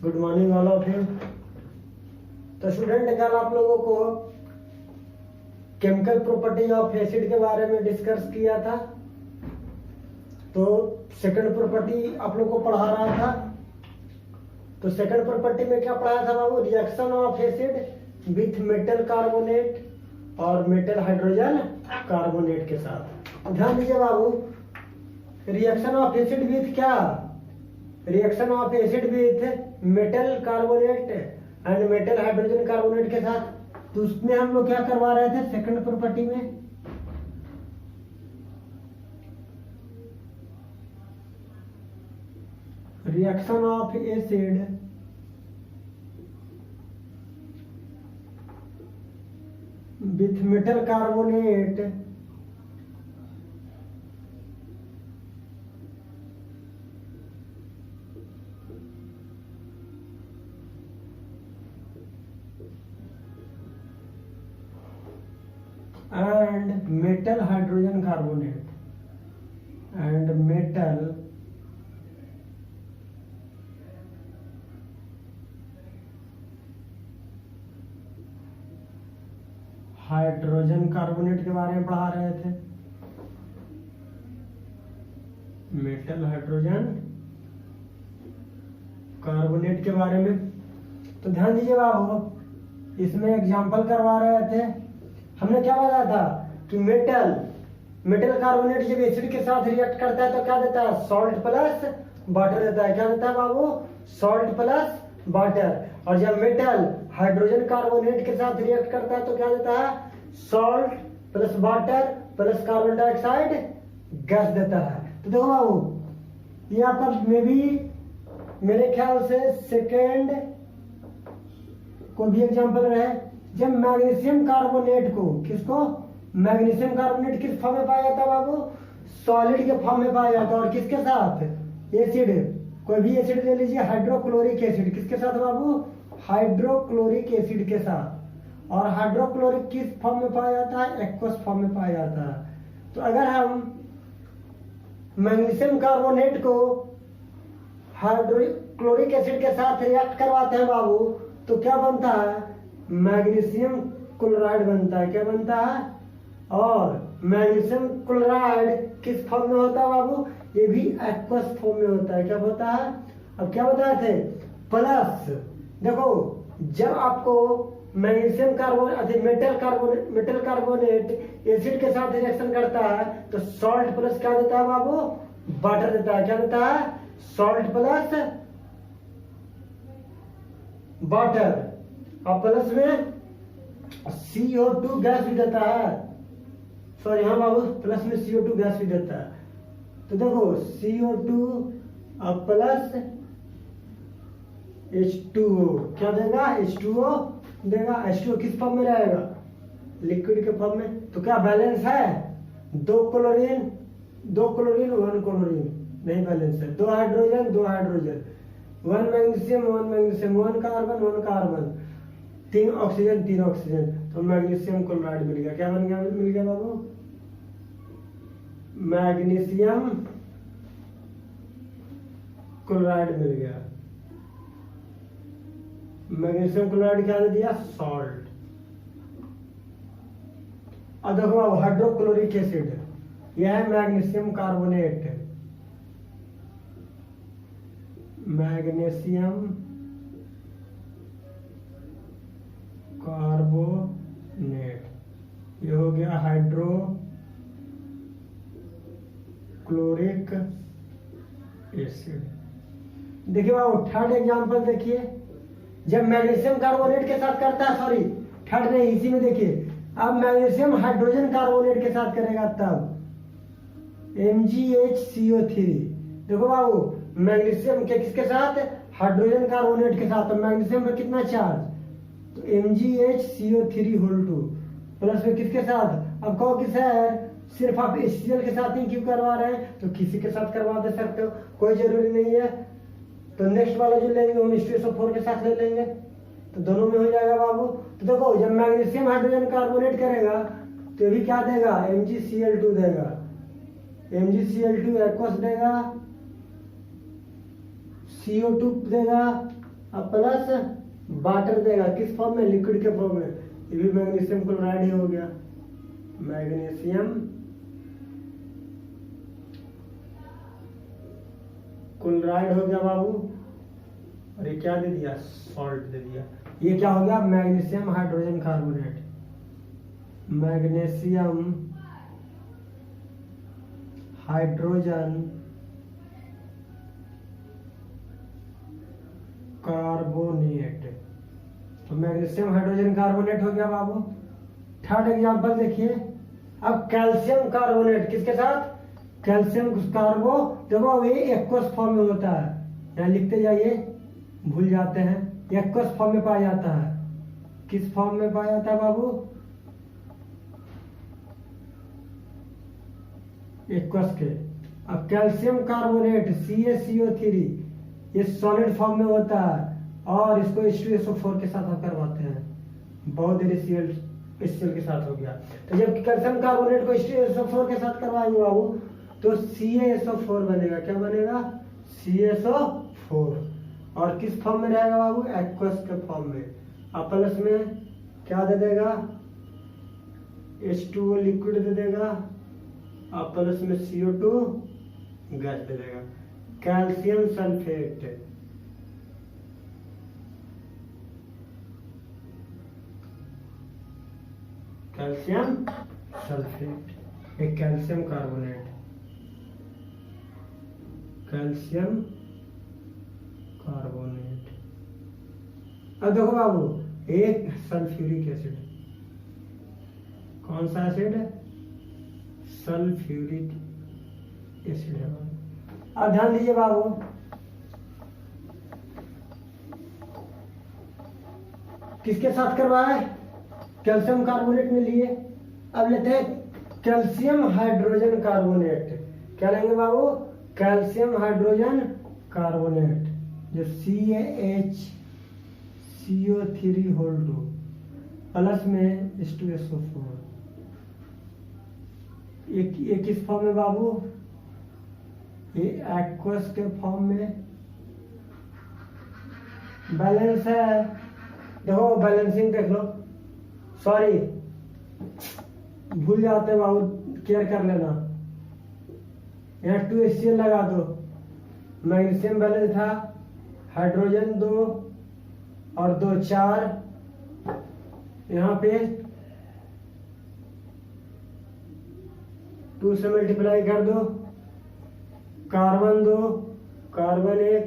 Good morning all of you. तो student, कल आप लोगों को केमिकल प्रॉपर्टी ऑफ एसिड के बारे में डिस्कस किया था। तो सेकंड प्रॉपर्टी आप लोगों को पढ़ा रहा था। तो सेकंड प्रॉपर्टी में क्या पढ़ाया था बाबू? Reaction of acid with metal carbonate और मेटल हाइड्रोजन कार्बोनेट के साथ। ध्यान दीजिए बाबू, रिएक्शन ऑफ एसिड विथ क्या? Reaction of acid with metal carbonate and metal hydrogen carbonate के साथ। तो उसमें हम लोग क्या करवा रहे थे सेकंड प्रॉपर्टी में? Reaction of acid with metal carbonate and metal hydrogen carbonate and metal hydrogen carbonate के बारे में पढ़ा रहे थे। मेटल हाइड्रोजन कार्बोनेट के बारे में। तो ध्यान दीजिए बाबू, इसमें एग्जांपल करवा रहे थे। हमने क्या बताया था कि मेटल कार्बोनेट जब एसिड के साथ रिएक्ट करता है तो क्या देता है? सॉल्ट प्लस वाटर देता है। क्या देता है बाबू? Salt plus water. और जब मेटल हाइड्रोजन कार्बोनेट के साथ रिएक्ट करता है तो क्या देता है? Salt plus water plus carbon dioxide gas देता है। तो देखो बाबू, ये आपका मेरे ख्याल से सेकेंड को भी एग्जांपल रहे। जब मैग्नीशियम कार्बोनेट को, किसको? मैग्नीशियम कार्बोनेट किस फॉर्म में पाया जाता है बाबू? सॉलिड के फॉर्म में पाया जाता है। और किसके साथ? एसिड। कोई भी एसिड ले लीजिए, हाइड्रोक्लोरिक एसिड। किसके साथ बाबू? हाइड्रोक्लोरिक एसिड के साथ। और हाइड्रोक्लोरिक किस फॉर्म में पाया जाता है? एक्वस फॉर्म में पाया जाता है। तो अगर हम मैग्नीशियम कार्बोनेट को हाइड्रोक्लोरिक एसिड के साथ रिएक्ट करवाते हैं बाबू, तो क्या बनता है? मैग्नीशियम क्लोराइड बनता है। क्या बनता है? और मैग्नीशियम क्लोराइड किस फॉर्म में होता है बाबू? ये भी एक्वस फॉर्म में होता है। क्या होता है? अब क्या बताए थे? प्लस देखो, जब आपको magnesium carbonate metal carbonate acid के साथ रिएक्शन करता है तो सॉल्ट प्लस क्या देता है बाबू? वाटर देता है। क्या देता है? Salt plus water. और प्लस में CO2 गैस भी देता है। सॉरी हाँ बाबू, प्लस में CO2 गैस भी देता है। तो देखो CO2 और प्लस H2O क्या देगा? H2O देगा। H2O किस फॉर्म में रहेगा? लिक्विड के फॉर्म में। तो क्या बैलेंस है? दो क्लोरीन 1 क्लोरीन नहीं बैलेंस है। दो हाइड्रोजन 1 मैग्नीशियम 1 कार्बन 3 ऑक्सीजन। तो मैग्नीशियम क्लोराइड मिल गया। क्या बन गया? मिल गया बाबू? मैग्नीशियम क्लोराइड मिल गया। मैग्नीशियम क्लोराइड क्या दे दिया? सॉल्ट। अब देखो बाबू, हाइड्रोक्लोरिक एसिड, यह है मैग्नीशियम कार्बोनेट। मैग्नीशियम कार्बोनेट, ये हो गया हाइड्रोक्लोरिक एसिड। देखिए बाबू, थर्ड एग्जांपल देखिए। जब मैग्नीशियम कार्बोनेट के साथ करता है, सॉरी थर्ड नहीं, इसी में देखिए। अब मैग्नीशियम हाइड्रोजन कार्बोनेट के साथ करेगा तब MgHCO3। देखो बाबू, मैग्नीशियम के किसके साथ? हाइड्रोजन कार्बोनेट के साथ। तो मैग्नीशियम पर कितना चार्ज? तो MgHCO3 प्लस में किसके साथ? अब कहो कि सर सिर्फ आप HCl के साथ ही क्यों करवा रहे हैं? तो किसी के साथ करवा दे सकते हो, कोई जरूरी नहीं है। तो नेक्स्ट वाला जो लेंगे हम H2SO4 के साथ ले लेंगे, तो दोनों में हो जाएगा बाबू। तो देखो, जब मैग्नीशियम हाइड्रोजन कार्बोनेट करेगा तो भी क्या देगा? MgCl2 देगा। MgCl2 एक्वस देगा, CO2 देगा अब प्लस वाटर देगा किस फॉर्म में, लिक्विड के फॉर्म में, ये भी मैग्नीशियम क्लोराइड ही हो गया, मैग्नीशियम क्लोराइड हो गया बाबू। और ये क्या दे दिया, सॉल्ट दे दिया। ये क्या हो गया, magnesium hydrogen carbonate, magnesium hydrogen carbonate. तो मैग्नीशियम हाइड्रोजन कार्बोनेट हो गया बाबू। थर्ड एग्जांपल देखिए, अब कैल्शियम कार्बोनेट किसके साथ, कैल्शियम कार्बो, देखो ये एक्वस फॉर्म में होता है, यहाँ लिखते जाइए भूल जाते हैं, एक्वस फॉर्म में पाया जाता है। किस फॉर्म में पाया जाता है बाबू, एक्वस के। अब कैल्शियम कार्बोनेट CaCO3 ये सॉलिड फॉर्म में होता है और इसको H2SO4 के साथ हम करवाते हैं, बहुत देरी HCl के साथ हो गया। तो जब कैल्शियम कार्बोनेट को H2SO4 के साथ करवाएंगे बाबू तो CaSO4 बनेगा, क्या बनेगा, CaSO4। और किस फॉर्म में रहेगा बाबू, एक्वस के फॉर्म में। अब प्लस में क्या दे देगा, H2O लिक्विड दे देगा, और प्लस में CO2 गैस दे देगा, कैल्शियम सल्फेट। कैल्शियम सल्फेट, एक कैल्शियम कार्बोनेट, कैल्शियम कार्बोनेट। अब देखो बाबू, एक सल्फ्यूरिक एसिड, कौन सा एसिड, सल्फ्यूरिक एसिड है बाबू। अब ध्यान दीजिए बाबू, किसके साथ करवाए, कैल्शियम कार्बोनेट में लिए। अब लेते हैं कैल्शियम हाइड्रोजन कार्बोनेट, क्या लेंगे बाबू, कैल्शियम हाइड्रोजन कार्बोनेट, जो CaHCO3 प्लस में H2SO4। ये किस फॉर्म में बाबू, ये एक्वस के फॉर्म में। बैलेंस है, देखो बैलेंसिंग देख लो, सॉरी भूल जाते हैं बाबू, केयर कर लेना। यहाँ 2HCl लगा दो, मैग्नीशियम बैलेंस था, हाइड्रोजन 2 और 2 4, यहाँ पे 2 से मल्टीप्लाई कर दो, कार्बन 2 कार्बन 1,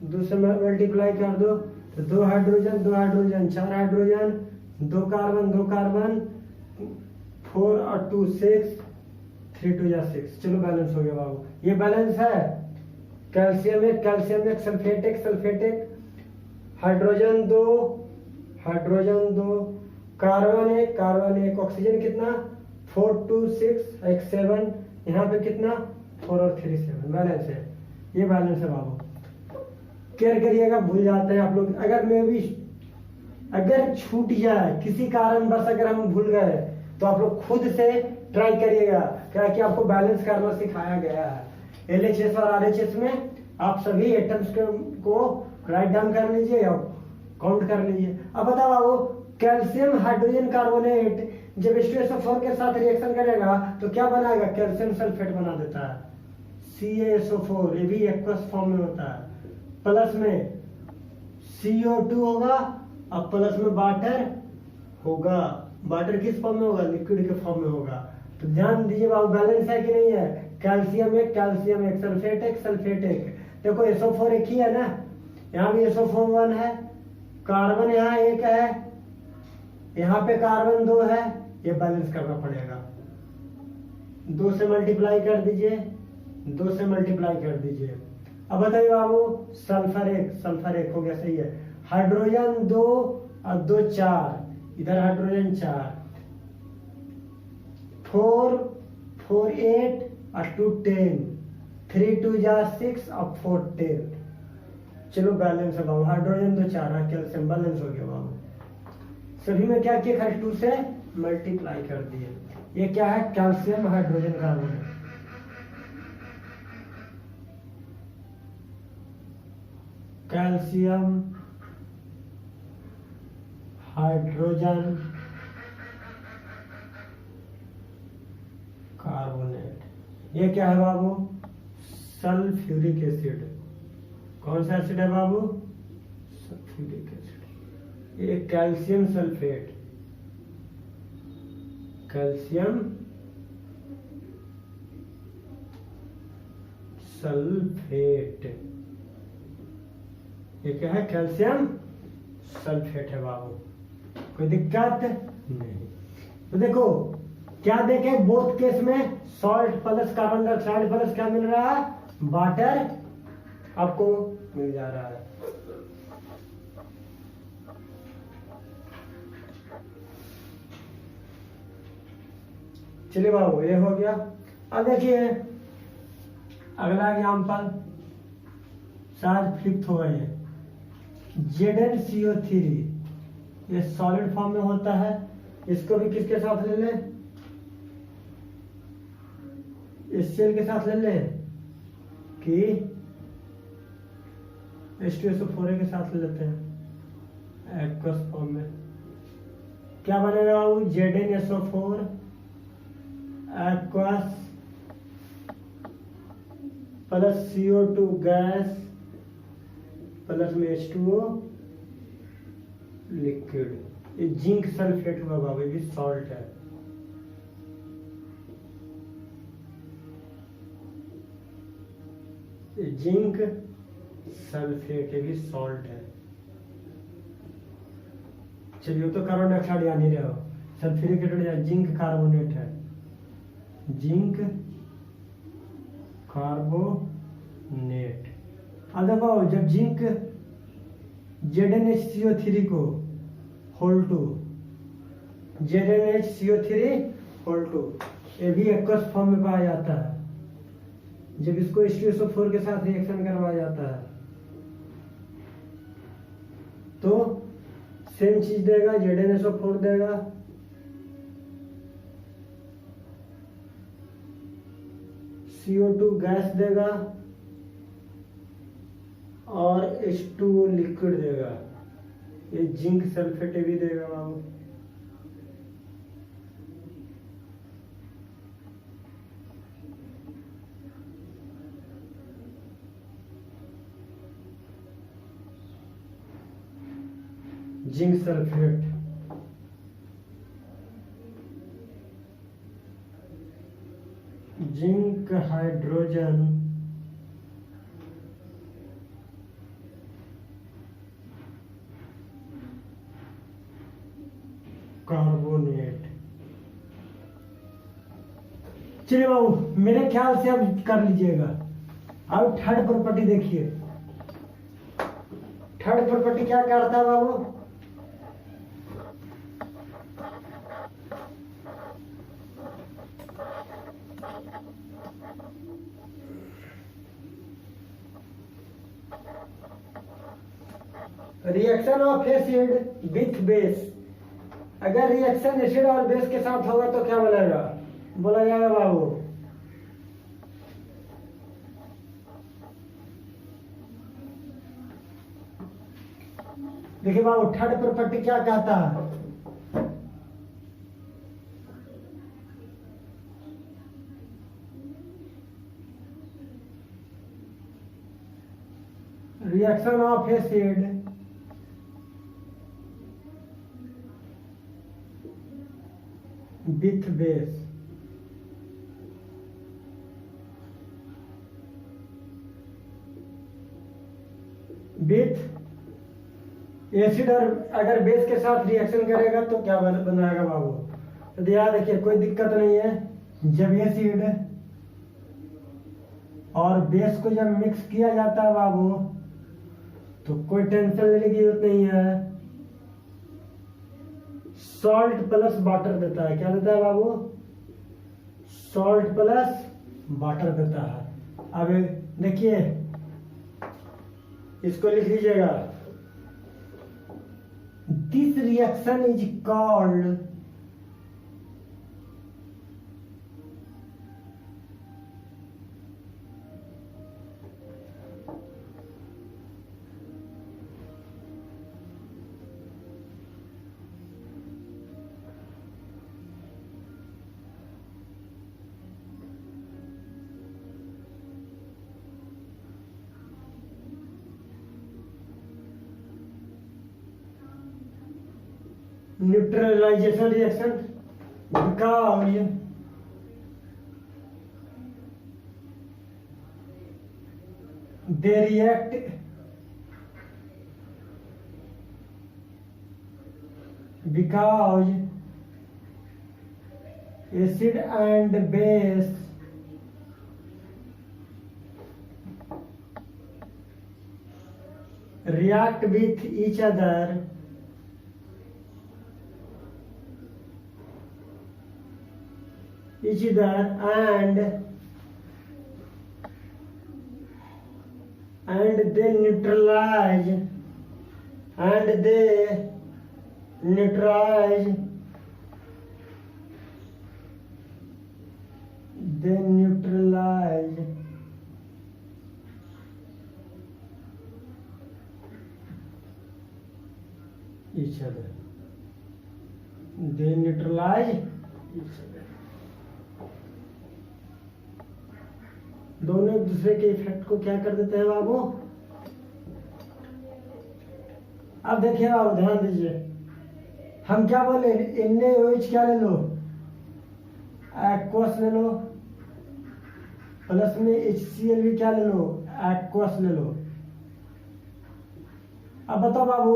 2 से मल्टीप्लाई कर दो तो 2 hydrogen 2 hydrogen 4 hydrogen 2 carbon 2 carbon 4 और 2 6, 3 2 या 6। चलो बैलेंस हो गया बाबू, ये बैलेंस है। कैल्शियम एक सल्फेट एक, हाइड्रोजन 2 कार्बन 1 ऑक्सीजन कितना 4 2 6 एक 7, यहाँ पे कितना 4 और 3 7, बैलेंस है। ये बैलेंस है बाबू, केयर करिएगा, भूल जाते हैं आप लोग। अगर छूट जाए किसी कारणवश, अगर हम भूल गए तो आप लोग खुद से ट्राई करिएगा, क्या कि आपको बैलेंस करना सिखाया गया है। LHS और RHS में आप सभी एटम्स को राइट डाउन कर लीजिए और काउंट कर लीजिए। अब बताओ बाबू, कैल्शियम हाइड्रोजन कार्बोनेट जब H2SO4 के साथ रिएक्शन करेगा तो क्या बनाएगा, कैल्शियम सल्फेट बना देता है, CaSO4। ये भी एक्वस फॉर्म में होता है। प्लस में CO2 होगा और प्लस में वाटर होगा। वाटर किस फॉर्म में होगा, लिक्विड के फॉर्म में होगा। तो ध्यान दीजिए बाबू, बैलेंस है कि नहीं है, कैल्शियम एक सल्फेट एक। देखो SO4 एक ही है ना, यहाँ भी SO4 1 है, कार्बन यहाँ 1 है, यहाँ पे कार्बन 2 है, ये बैलेंस करना पड़ेगा। 2 से मल्टीप्लाई कर दीजिए, 2 से मल्टीप्लाई कर दीजिए। अब बताइए बाबू, सल्फर एक हो गया, सही है। हाइड्रोजन 2 और 2 4, इधर हाइड्रोजन 4, 4 4 8 और 2 10, 3 2 जा 6 और 4 10। चलो बैलेंस है बाबू, हाइड्रोजन 2 4 कैल्शियम बैलेंस हो गया बाबू। सभी में क्या किया, 2 से मल्टीप्लाई कर दिए। ये क्या है, calcium hydrogen carbonate. Calcium hydrogen carbonate. ये क्या है बाबू? Sulphuric acid. कौन सा एसिड है बाबू? Sulphuric acid. ये कैल्शियम सल्फेट, कैल्शियम सल्फेट। ये क्या है? कैल्शियम सल्फेट है बाबू। कोई दिक्कत नहीं। तो देखो क्या देखे, बोथ केस में salt plus carbon dioxide plus क्या मिल रहा है? वाटर आपको मिल जा रहा है। चलिए बाबू ये हो गया। अब देखिए अगला एग्जाम्पल, शायद फ्लिप हो गए हैं। ZnCO3 ये सॉलिड फॉर्म में होता है। इसको भी किसके साथ ले लें? HCl के साथ ले लें कि H2SO4 के साथ ले लेते हैं एक्वस फॉर्म में। क्या बनेगा बाबू? ZnSO4 aqueous plus CO2 gas plus में H2O लिक्विड। ये जिंक सल्फेट हुआ बाबू, ये भी सॉल्ट है। ये जिंक सल्फेट, ये भी सॉल्ट है। चलिए तो कार्बन डाइऑक्साइड याद नहीं रहे हो, सल्फ्यूरिक एसिड जिंक कार्बोनेट है, जिंक कार्बोनेट। अब देखो जब जिंक ZnHCO3 को whole to ZnHCO3 whole to, ये भी एक्वस फॉर्म में पाया जाता है। जब इसको H2SO4 के साथ रिएक्शन करवाया जाता है तो सेम चीज देगा, ZnSO4 देगा, CO2 गैस देगा और H2O लिक्विड देगा। ये जिंक सल्फेट भी देगा बाबू। Zinc sulphate, zinc hydrogen carbonate. चलिए बाबू मेरे ख्याल से अब कर लीजिएगा। अब थर्ड प्रॉपर्टी देखिए। थर्ड प्रॉपर्टी क्या करता है बाबू? Reaction of acid with base. अगर रिएक्शन एसिड और बेस के साथ होगा तो क्या बोलेगा? बोला जाएगा बाबू देखिए बाबू थर्ड प्रॉपर्टी क्या कहता है? Reaction of acid with base with acid और अगर बेस के साथ रिएक्शन करेगा तो क्या बनाएगा बाबू? तो ध्यान देखिए कोई दिक्कत नहीं है। जब एसिड और बेस को जब मिक्स किया जाता है बाबू तो कोई टेंशन लेने की जरूरत नहीं है। सॉल्ट प्लस वाटर देता है। क्या देता है बाबू? सॉल्ट प्लस वाटर देता है। अब देखिए इसको लिख लीजिएगा। This reaction is called neutralization reaction because they react because acid and base react with each other and they neutralize each other. They neutralize each other. दोनों एक दूसरे के इफेक्ट को क्या कर देते हैं बाबू? अब देखिए बाबू, ध्यान दीजिए, हम क्या बोले, NaOH क्या ले लो, एक्वस ले लो, प्लस में HCl भी क्या ले लो, एक्वस ले लो। अब बताओ बाबू,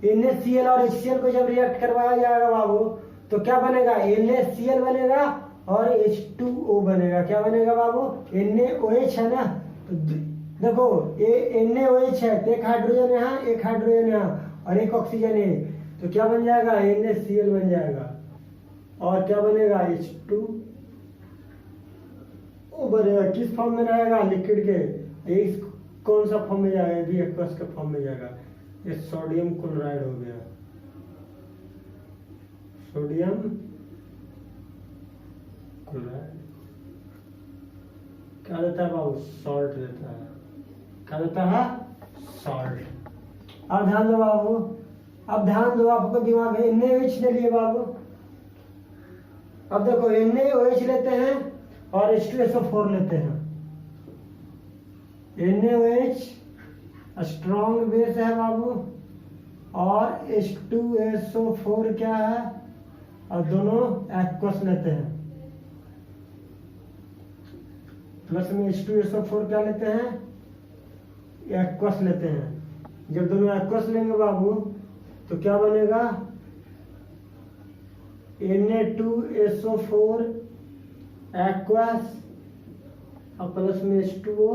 NaCl और HCl को जब रिएक्ट करवाया जाएगा बाबू तो क्या बनेगा, NaCl बनेगा और H2O बनेगा। क्या बनेगा बाबू, NaOH है ना, तो देखो ये NaOH है तो एक हाइड्रोजन यहाँ, एक हाइड्रोजन यहाँ और एक ऑक्सीजन है, तो क्या बन जाएगा, NaCl बन जाएगा। और क्या बनेगा, H2O बनेगा। किस फॉर्म में रहेगा, लिक्विड के, ये कौन सा फॉर्म में जाएगा, भी एक्वस के फॉर्म में जाएगा। ये सोडियम क्लोराइड हो गया, सोडियम क्लोराइड क्या देता है बाबू, सॉल्ट देता है। क्या देता है, सॉल्ट। अब ध्यान दो बाबू, अब ध्यान दो, आपको दिमाग में NaOH ले लिए बाबू। अब देखो NaOH लेते हैं और H2SO4 लेते हैं। NaOH स्ट्रॉन्ग बेस है बाबू और H2SO4 क्या है, और दोनों एक्वस लेते हैं। प्लस में H2SO4 क्या लेते हैं, एक्वस लेते हैं। जब दोनों एक्वस लेंगे बाबू तो क्या बनेगा, Na2SO4 एक्वस और प्लस में H2O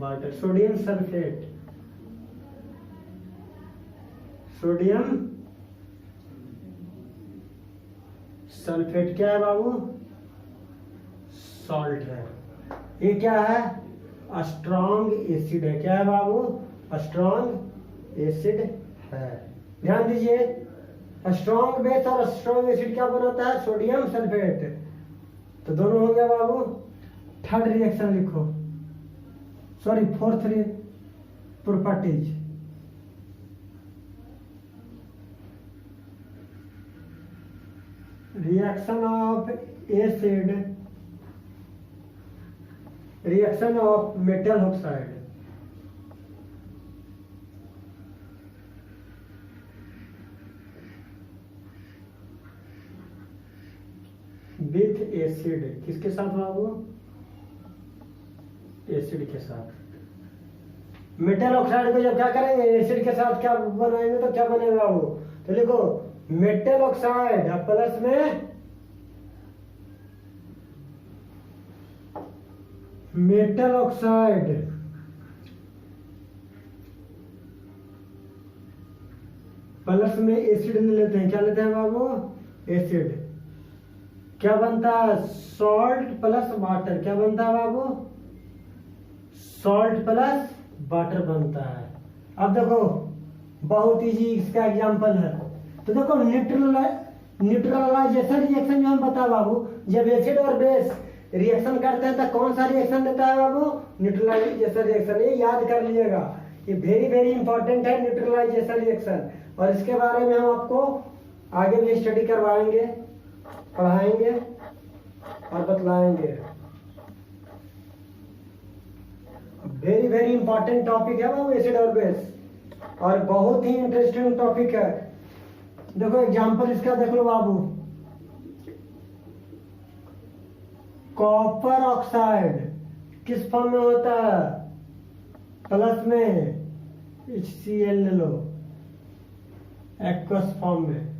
water, sodium sulphate. Sodium sulphate क्या है बाबू, सॉल्ट है। ये क्या है, स्ट्रॉन्ग एसिड है। क्या है बाबू, स्ट्रॉन्ग एसिड है। ध्यान दीजिए, स्ट्रॉन्ग बेस और स्ट्रॉन्ग एसिड क्या बनाता है, सोडियम सल्फेट। तो दोनों हो गया बाबू। थर्ड रिएक्शन लिखो, sorry fourth properties. Reaction of acid, reaction of metal oxide with acid. किसके साथ बाबू, एसिड के साथ। मेटल ऑक्साइड को जब क्या करेंगे, एसिड के साथ क्या बनाएंगे तो क्या बनेगा बाबू, तो लिखो मेटल ऑक्साइड प्लस में मेटल ऑक्साइड प्लस में एसिड ले लेते हैं। क्या लेते हैं बाबू, एसिड। क्या बनता है, सॉल्ट प्लस वाटर। क्या बनता है बाबू, सॉल्ट प्लस वाटर बनता है। अब देखो बहुत इजी इसका एग्जांपल है। तो देखो न्यूट्रलाइजेशन रिएक्शन जो हम बता बाबू, जब एसिड और बेस रिएक्शन करते हैं तो कौन सा रिएक्शन देता है बाबू, न्यूट्रलाइजेशन रिएक्शन। ये याद कर लीजिएगा, ये वेरी वेरी इंपॉर्टेंट है न्यूट्रलाइजेशन रिएक्शन। और इसके बारे में हम आपको आगे भी स्टडी करवाएंगे, पढ़ाएंगे और बतलाएंगे। वेरी वेरी इंपॉर्टेंट टॉपिक है बाबू एसिड और बेस, और बहुत ही इंटरेस्टिंग टॉपिक है। देखो एग्जांपल इसका देख लो बाबू, कॉपर ऑक्साइड किस फॉर्म में होता है, प्लस में HCl ले लो, एक्वस फॉर्म में।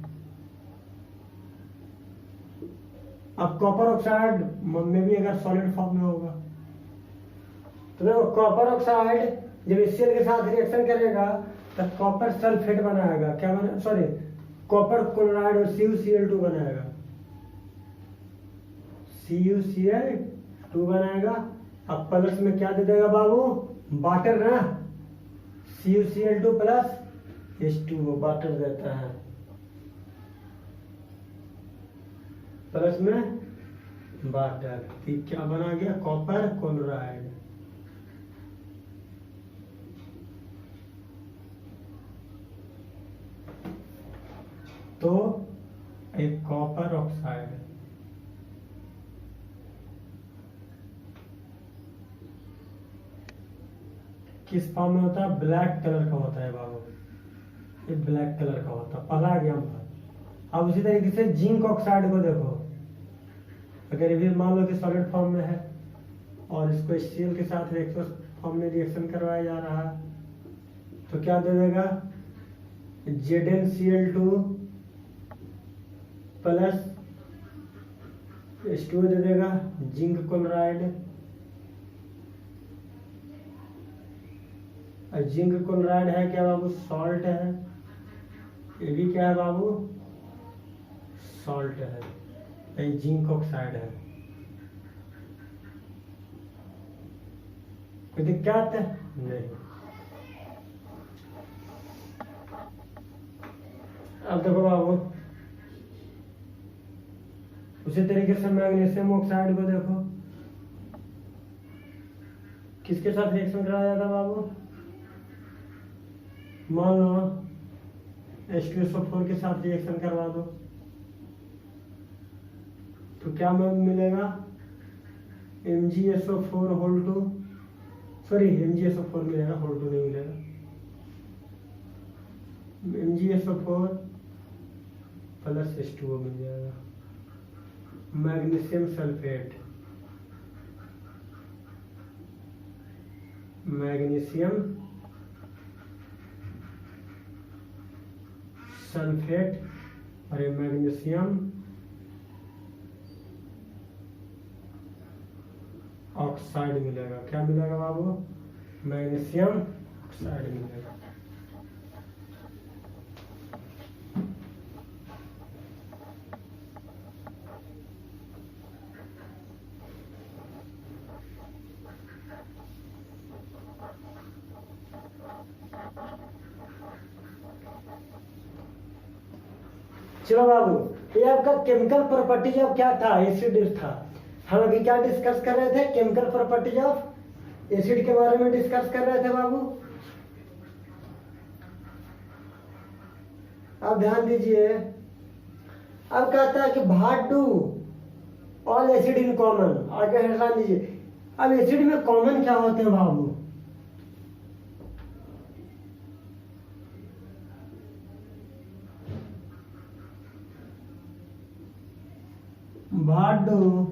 अब कॉपर ऑक्साइड में भी अगर सॉलिड फॉर्म में होगा तो देखो कॉपर ऑक्साइड जब HCl के साथ रिएक्शन करेगा तो कॉपर सल्फेट बनाएगा, क्या बना, सॉरी कॉपर क्लोराइड और CuCl2 बनाएगा, CuCl2 बनाएगा। अब प्लस में क्या दे देगा बाबू, वाटर ना, CuCl2 प्लस H2O वाटर देता है, प्लस में वाटर, क्या बना गया, कॉपर क्लोराइड। तो एक कॉपर ऑक्साइड किस फॉर्म में होता है, ब्लैक कलर का होता है बाबू, ये ब्लैक कलर का होता है, पहला एग्जाम्पल। अब उसी तरीके से जिंक ऑक्साइड को देखो, अगर ये भी मान लो कि सॉलिड फॉर्म में है और इसको HCl के साथ एक्वस फॉर्म में रिएक्शन करवाया जा रहा है तो क्या दे देगा, ZnCl2 प्लस H2O दे देगा, जिंक क्लोराइड। जिंक क्लोराइड है क्या बाबू, सॉल्ट है, ये भी क्या है बाबू, सॉल्ट है, ये जिंक ऑक्साइड है। कोई दिक्कत नहीं। अब देखो बाबू उसी तरीके से मैग्नीशियम ऑक्साइड को देखो, किसके साथ रिएक्शन कराया जाता बाबू, मान लो H2SO4 के साथ रिएक्शन करवा दो तो क्या मिलेगा, MgSO4 होल 2, सॉरी MgSO4 मिलेगा, होल 2 नहीं मिलेगा, MgSO4 प्लस H2O मिल जाएगा, मैग्नीशियम सल्फेट, मैग्नीशियम सल्फेट और ये मैग्नीशियम ऑक्साइड मिलेगा, क्या मिलेगा बाबू, मैग्नीशियम ऑक्साइड मिलेगा। चलो बाबू, ये आपका केमिकल प्रॉपर्टीज ऑफ क्या था, एसिड था। हम अभी क्या डिस्कस कर रहे थे, केमिकल प्रॉपर्टीज ऑफ एसिड के बारे में डिस्कस कर रहे थे बाबू। अब ध्यान दीजिए, अब कहता है कि what do all acid in common, आगे ध्यान दीजिए। अब एसिड में कॉमन क्या होते हैं बाबू, भाट do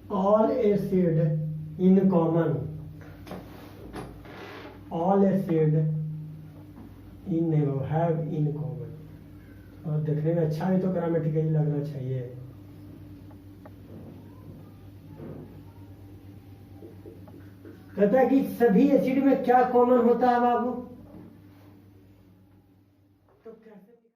all acid in common, all acid in have in common। और देखने में अच्छा भी तो ग्रामेटिकली लगना चाहिए। कहता है कि सभी एसिड में क्या कॉमन होता है बाबू,